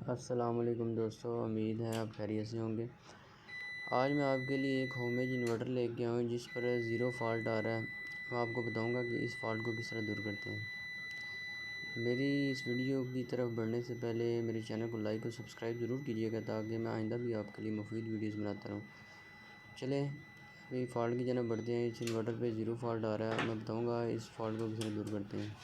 अस्सलाम वालेकुम दोस्तों, उम्मीद है आप खैरियत से होंगे। आज मैं आपके लिए एक होमेज इन्वर्टर लेके आया हूँ जिस पर ज़ीरो फॉल्ट आ रहा है। मैं आपको बताऊँगा कि इस फॉल्ट को किस तरह दूर करते हैं। मेरी इस वीडियो की तरफ बढ़ने से पहले मेरे चैनल को लाइक और सब्सक्राइब ज़रूर कीजिएगा ताकि मैं आइंदा भी आपके लिए मुफीद वीडियोज़ बनाता रहूँ। चलें अभी फॉल्ट की जानब बढ़ते हैं। इस इन्वर्टर पर ज़ीरो फॉल्ट आ रहा है, मैं बताऊँगा इस फॉल्ट को किस तरह दूर करते हैं।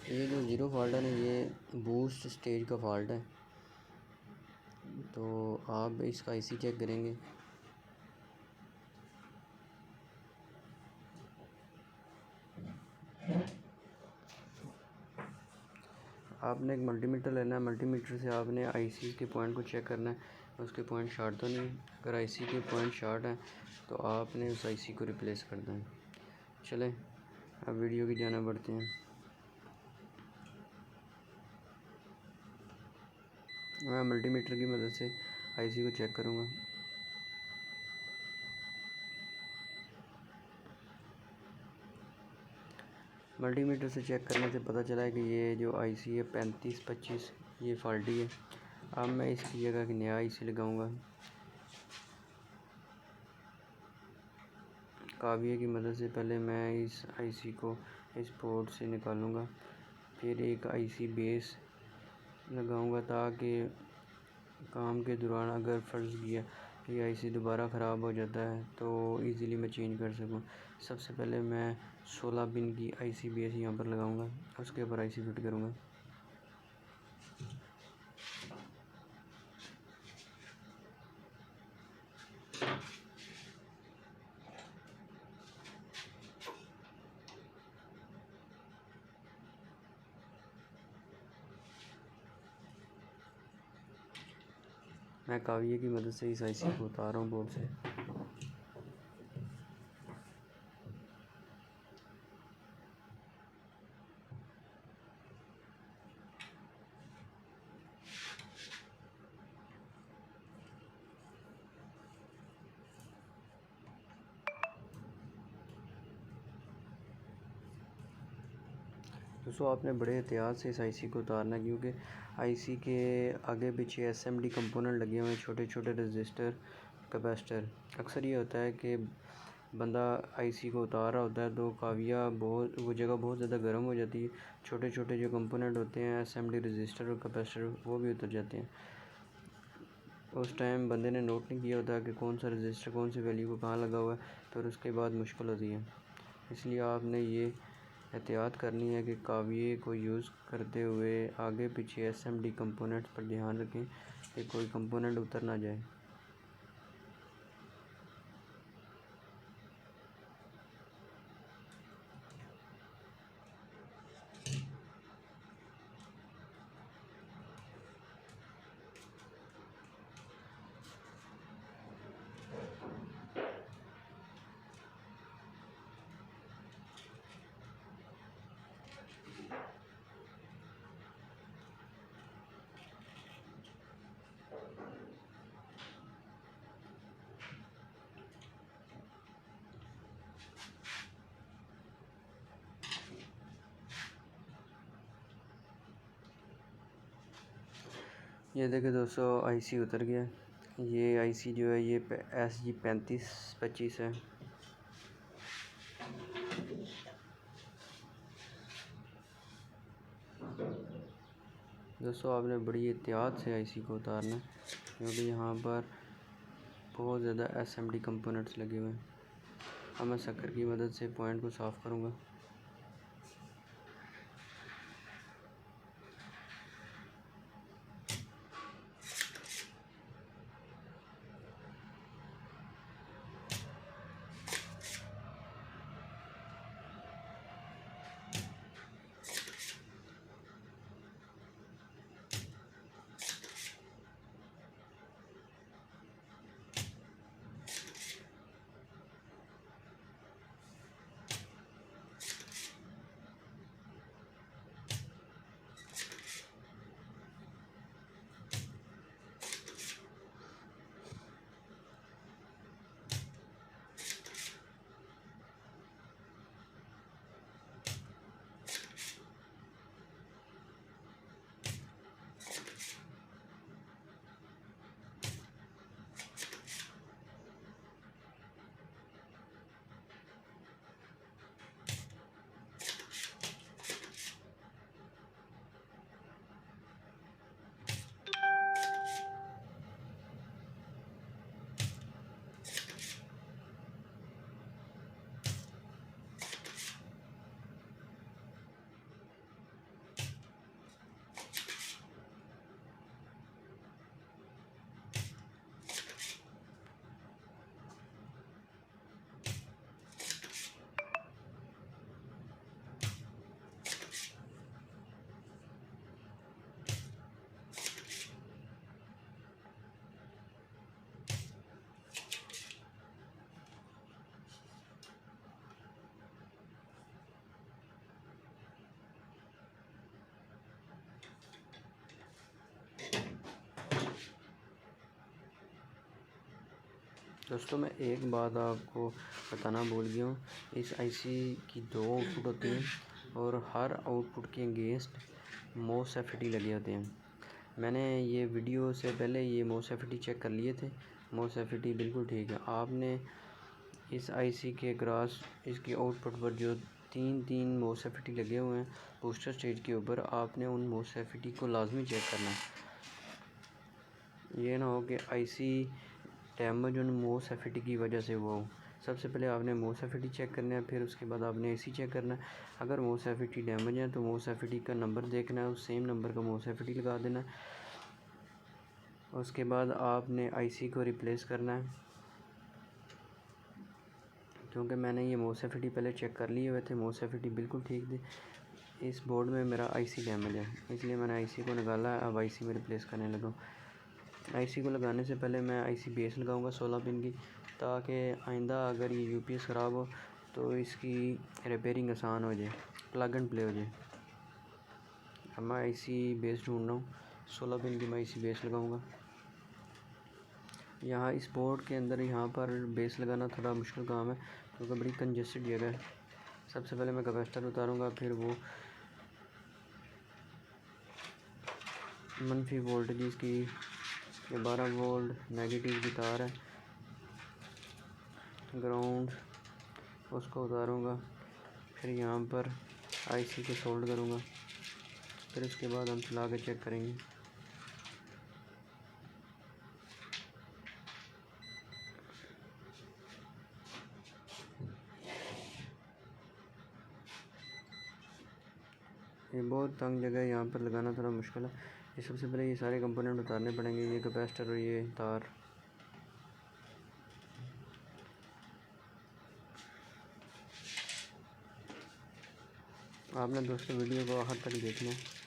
ये जो ज़ीरो फॉल्ट है ना, ये बूस्ट स्टेज का फॉल्ट है। तो आप इसका आईसी चेक करेंगे। आपने एक मल्टीमीटर लेना है। मल्टीमीटर से आपने आईसी के पॉइंट को चेक करना है, उसके पॉइंट शॉर्ट तो नहीं। अगर आईसी के पॉइंट शॉर्ट हैं तो आपने उस आईसी को रिप्लेस करना है। चलें अब वीडियो की जाना बढ़ते हैं। मैं मल्टीमीटर की मदद से आईसी को चेक करूँगा। मल्टीमीटर से चेक करने से पता चला है कि ये जो आईसी है 3525 ये फॉल्टी है। अब मैं इसकी जगह की नया आईसी लगाऊंगा। काविये की मदद से पहले मैं इस आईसी को इस पोर्ट से निकालूंगा, फिर एक आईसी बेस लगाऊंगा ताकि काम के दौरान अगर फ़र्ज़ किया ये आईसी दोबारा ख़राब हो जाता है तो इजीली मैं चेंज कर सकूं। सबसे पहले मैं 16 पिन की आईसी बेस यहाँ पर लगाऊंगा, उसके ऊपर आईसी फिट करूंगा। मैं काविये की मदद से इस आईसी को उतार रहा हूँ बोर्ड से। दोस्तों आपने बड़े एहतियात से इस आईसी को उतारना है क्योंकि आईसी के आगे पीछे एसएमडी कंपोनेंट लगे हुए हैं, छोटे छोटे रजिस्टर कैपेसिटर। अक्सर ये होता है कि बंदा आईसी को उतार रहा होता है तो काविया वो जगह बहुत ज़्यादा गर्म हो जाती है। छोटे छोटे जो कंपोनेंट होते हैं एसएमडी रजिस्टर और कैपेसिटर वो भी उतर जाते हैं। उस टाइम बंदे ने नोट नहीं किया होता कि कौन सा रजिस्टर कौन सी वैल्यू को कहाँ लगा हुआ है, फिर उसके बाद मुश्किल होती है। इसलिए आपने ये एहतियात करनी है कि काविये को यूज़ करते हुए आगे पीछे एसएमडी कंपोनेंट्स पर ध्यान रखें कि कोई कंपोनेंट उतर ना जाए। ये देखिए दोस्तों आईसी उतर गया। ये आईसी जो है ये SG 3525 है। दोस्तों आपने बड़ी एहतियात से आईसी को उतारना है क्योंकि यहाँ पर बहुत ज़्यादा एसएमडी कंपोनेंट्स लगे हुए हैं। अब मैं शक्कर की मदद से पॉइंट को साफ़ करूँगा। दोस्तों मैं एक बात आपको बताना भूल गया हूँ, इस आईसी की 2 आउटपुट होती हैं और हर आउटपुट के अगेंस्ट MOSFET लगे होते हैं। मैंने ये वीडियो से पहले ये MOSFET चेक कर लिए थे, MOSFET बिल्कुल ठीक है। आपने इस आईसी के ग्रास इसकी आउटपुट पर जो 3 MOSFET लगे हुए हैं बूस्टर स्टेज के ऊपर, आपने उन MOSFET को लाजमी चेक करना है। ये ना हो कि आईसी डैमेज उन MOSFET की वजह से हुआ हो। सबसे पहले आपने MOSFET चेक करना है, फिर उसके बाद आपने आईसी चेक करना है। अगर MOSFET डैमेज है तो MOSFET का नंबर देखना है, उस सेम नंबर का MOSFET लगा देना है। उसके बाद आपने आईसी को रिप्लेस करना है, क्योंकि मैंने ये MOSFET पहले चेक कर लिए हुए थे, MOSFET बिल्कुल ठीक थी। इस बोर्ड में मेरा आईसी डैमेज है, इसलिए मैंने आईसी को निकाला है। अब आईसी में रिप्लेस करने लगा। आईसी को लगाने से पहले मैं आईसी बेस लगाऊंगा 16 पिन की, ताकि आइंदा अगर ये यूपीएस ख़राब हो तो इसकी रिपेयरिंग आसान हो जाए, प्लग एंड प्ले हो जाए। अब मैं आईसी बेस ढूंढ रहा हूँ, 16 पिन की मैं आईसी बेस लगाऊंगा। यहाँ इस बोर्ड के अंदर यहाँ पर बेस लगाना थोड़ा मुश्किल काम है, क्योंकि बड़ी कंजेस्टेड जगह है। सबसे पहले मैं कैपेसिटर उतारूँगा, फिर वो मनफी वोल्टेज की 12 वोल्ट नेगेटिव की तार है, ग्राउंड उसको उतारूँगा। फिर यहाँ पर आईसी को सोल्ड करूँगा, फिर उसके बाद हम चला के चेक करेंगे। ये बहुत तंग जगह है, यहाँ पर लगाना थोड़ा मुश्किल है। ये सबसे पहले ये सारे कंपोनेंट उतारने पड़ेंगे, ये कैपेसिटर और ये तार। आपने दोस्तों वीडियो को आखिर तक देखना है।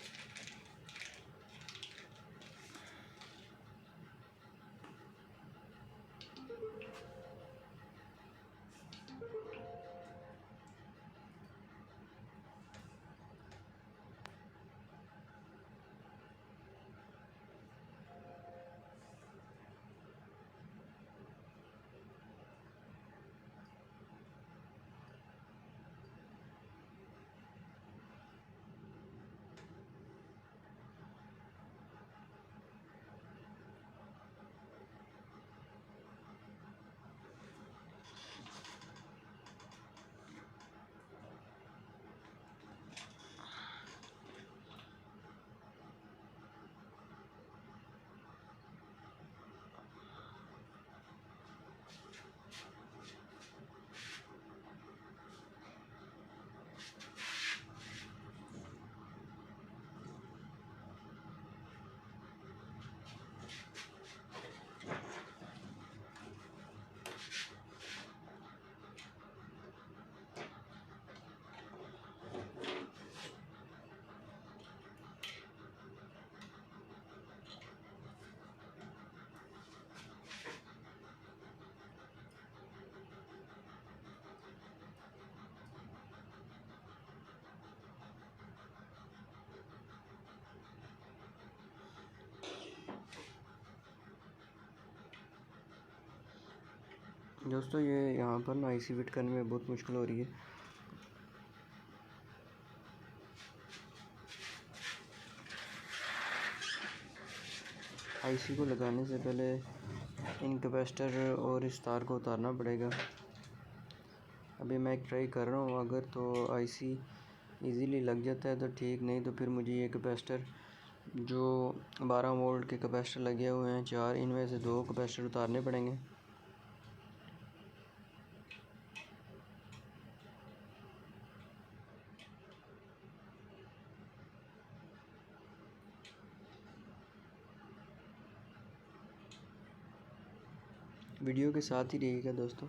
दोस्तों ये यहाँ पर ना आईसी फिट करने में बहुत मुश्किल हो रही है। आईसी को लगाने से पहले इन कैपेसिटर और इस तार को उतारना पड़ेगा। अभी मैं एक ट्राई कर रहा हूँ, अगर तो आईसी इजीली लग जाता है तो ठीक, नहीं तो फिर मुझे ये कैपेसिटर जो 12 वोल्ट के कैपेसिटर लगे हुए हैं 4, इनमें से 2 कैपेसिटर उतारने पड़ेंगे। वीडियो के साथ ही रहिएगा दोस्तों।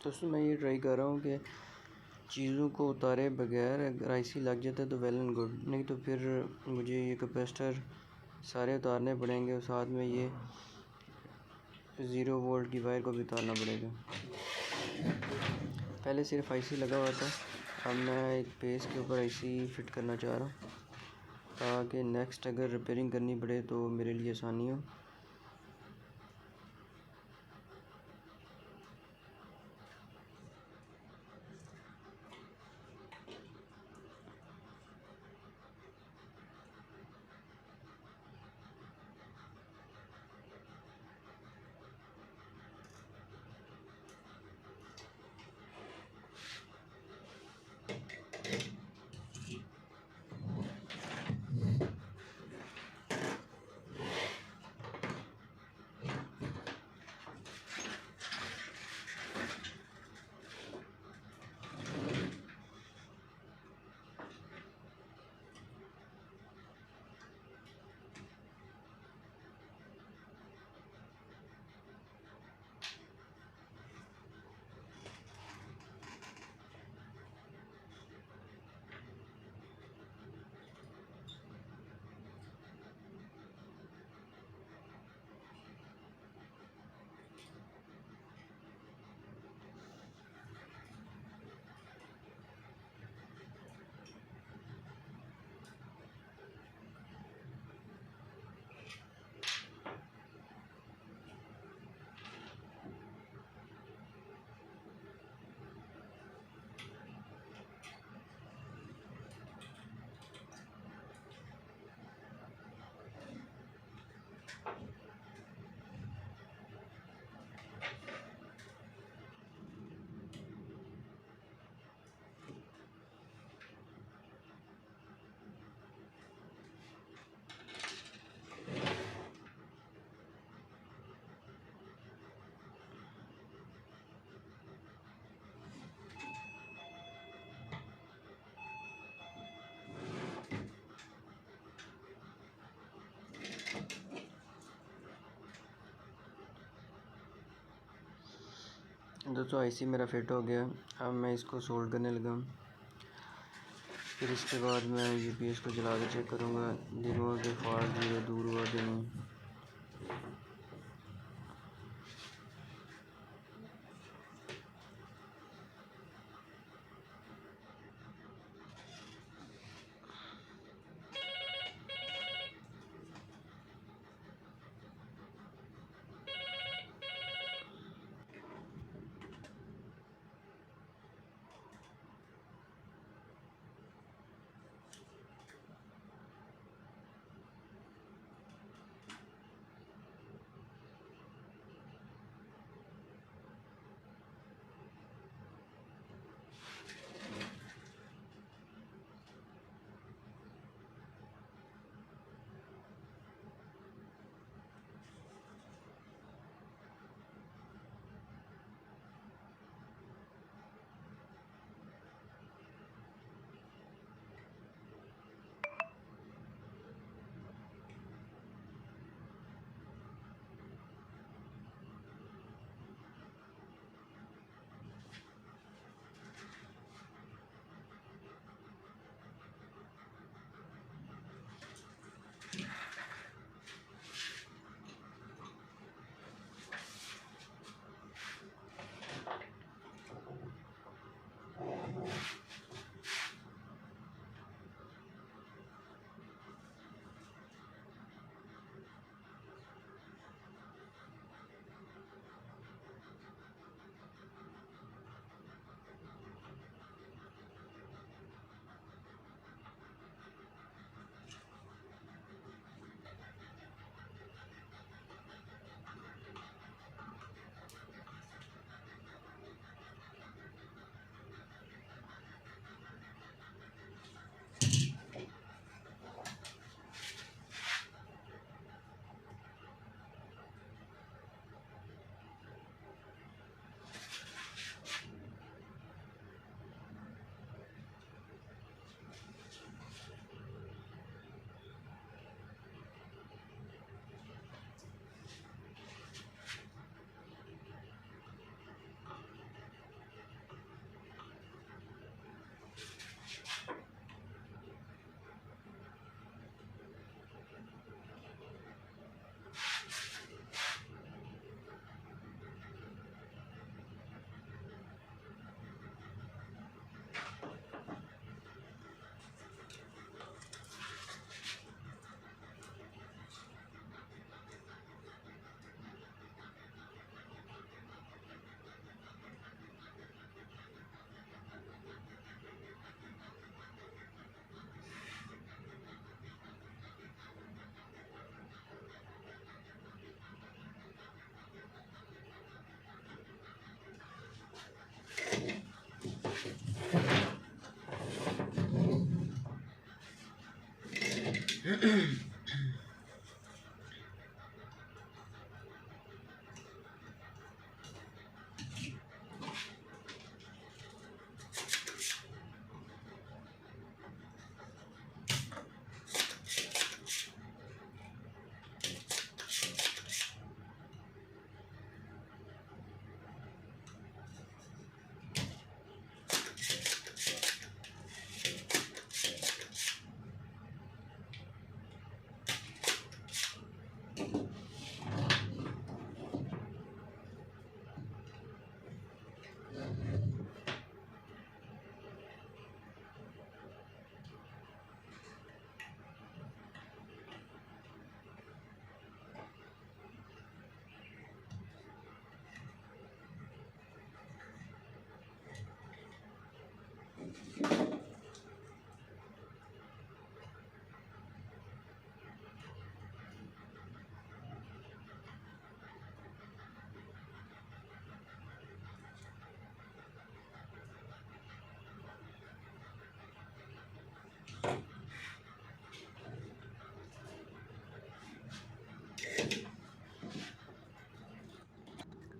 दोस्तों मैं ये ट्राई कर रहा हूँ कि चीज़ों को उतारे बगैर अगर आईसी लग जाता है तो वेल एंड गुड, नहीं तो फिर मुझे ये कैपेसिटर सारे उतारने पड़ेंगे और साथ में ये 0 वोल्ट की वायर को भी उतारना पड़ेगा। पहले सिर्फ आईसी लगा हुआ था, अब मैं एक बेस के ऊपर आईसी फिट करना चाह रहा हूँ ताकि नेक्स्ट अगर रिपेयरिंग करनी पड़े तो मेरे लिए आसानी हो। दोस्तों आईसी मेरा फिट हो गया, अब मैं इसको सोल्ड करने लगा। फिर इसके बाद मैं यूपीएस को जला के चेक करूँगा देखूँगा कि फॉल्ट जो दूर हुआ कि नहीं।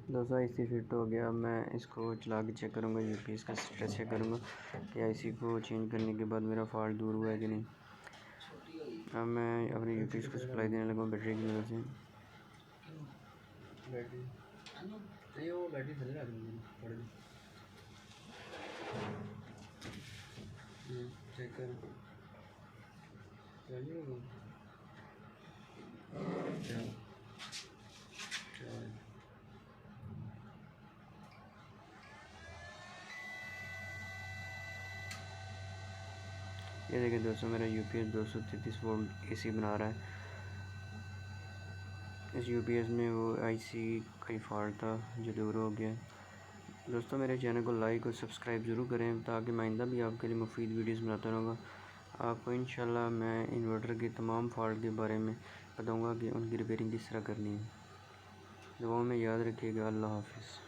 दोस्तों आईसी फिट हो गया। मैं इसको चला के चेक करूँगा, यूपीएस का स्टेटस चेक करूँगा कि आईसी को चेंज करने के बाद मेरा फॉल्ट दूर हुआ है कि नहीं। अब मैं अपने यूपीएस को सप्लाई देने लगा बैटरी की मदद से। चेक कर ये देखिए दोस्तों, मेरा यूपीएस 233 वोल्ट एसी बना रहा है। इस यूपीएस में वो आईसी का ही फॉल्ट था जो दूर हो गया। दोस्तों मेरे चैनल को लाइक और सब्सक्राइब ज़रूर करें ताकि मैं आइंदा भी आपके लिए मुफीद वीडियोस बनाता रहूँगा। आपको इंशाल्लाह मैं इन्वर्टर के तमाम फॉल्ट के बारे में बताऊँगा कि उनकी रिपेयरिंग किस तरह करनी है। दुआओं में याद रखिएगा। अल्लाह हाफिज़।